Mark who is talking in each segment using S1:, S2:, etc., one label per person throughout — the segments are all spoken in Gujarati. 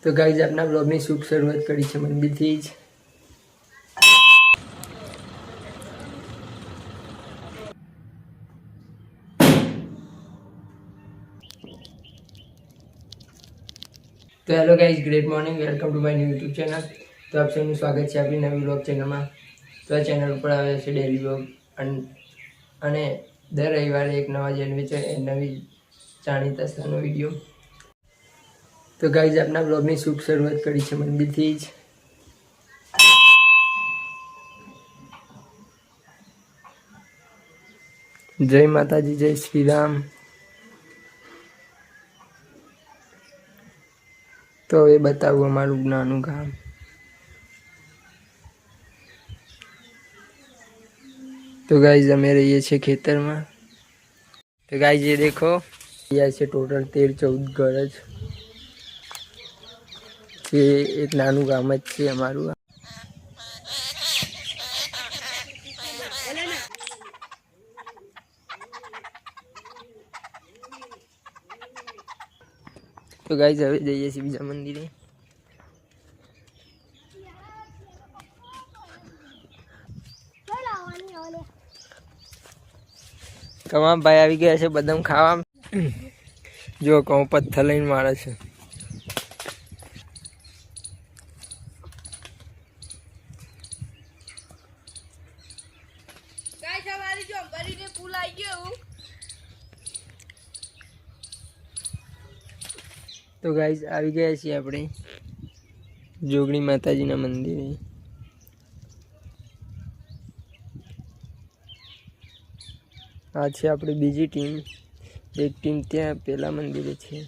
S1: તો ગાઈઝ આપના બ્લોગની શુભ શરૂઆત કરી છે મંદિરથી જ। तो hello guys, great morning, welcome to my new YouTube channel. तो आप सबનું સ્વાગત છે આપણી નવી બ્લોગ ચેનલમાં। તો આ ચેનલ ઉપર આવે છે ડેલી બ્લોગ અને દર રવિવારે એક નવા એડવેન્ચર નવી જાણીતા સ્થળનો વિડીયો। તો ગાઈઝ આપના બ્લોગની શુભ શરૂઆત કરી છે મંદિરથી જ। જય માતાજી, જય શ્રી રામ। તો હવે બતાવું અમારું નાનું ગામ। तो गाइज हमें रहिए छे खेतर में। तो गाइज ये देखो, ये से टोटल 13-14 घर है। एक नानू गाम है हमारू। तो गाइज હવે જઈએ છીએ બીજા મંદિરે। કમા ભાઈ આવી ગયા છે બદામ ખાવા। જો કહું પથ્થર લઈને મારે છે। तो गाइस આવી ગયા છીએ આપણે જોગણી માતાજીના મંદિરે। આ છે આપણી બીજી ટીમ। એક ટીમ ત્યાં પેલા મંદિરે છે।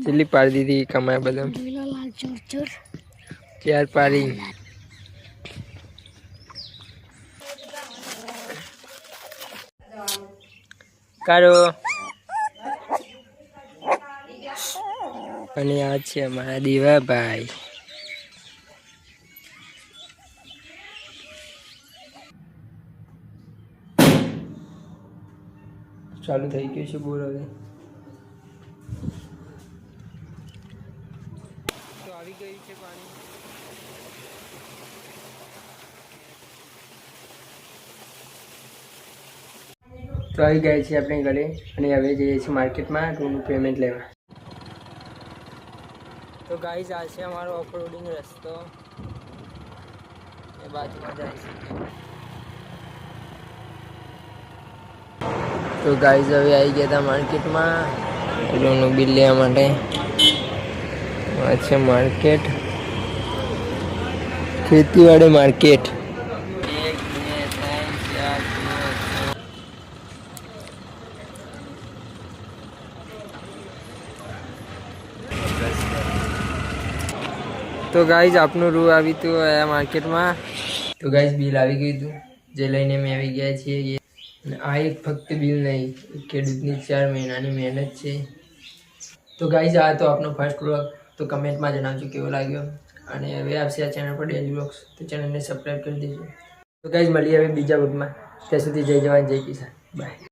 S1: चली पार दीदी कमाए बदम चार पारी करो। અને આ છે અમારા દેવાભાઈ। ચાલુ થઈ ગયું છે બોર હવે। તો આવી ગયું છે પાણી। તો આવી ગયા છે આપણે ઘરે અને હવે જઈએ છીએ માર્કેટમાં રૂમનું પેમેન્ટ લેવા। તો ગાઈસ આ છે અમારો ઓફરોડિંગ રસ્તો। એ બાજુમાં જાય છે। તો ગાઈસ હવે આવી ગયા હતા માર્કેટમાં રૂમનું બિલ લેવા માટે। આ છે માર્કેટ, ખેતીવાડી માર્કેટ। तो गाइज आपનું રૂ આવી તો આ માર્કેટમાં। તો ગાઈઝ બિલ આવી ગયું હતું જે લઈને મેં આવી ગયા છીએ। આ એક ફક્ત બિલ નહીં, ખેડૂતની 4 મહિનાની મહેનત છે। તો ગાઈઝ આ તો આપનો ફર્સ્ટ વ્લોગ। તો કમેન્ટમાં જણાવજો કેવો લાગ્યો અને હવે આવશે આ ચેનલ પર ડેલી વ્લોગ્સ, તો ચેનલને સબસ્ક્રાઈબ કરી દેજો। તો ગાઈઝ મળીએ હવે બીજા વ્લોગમાં। ત્યાં સુધી જય જવાન જય કિસાન, બાય।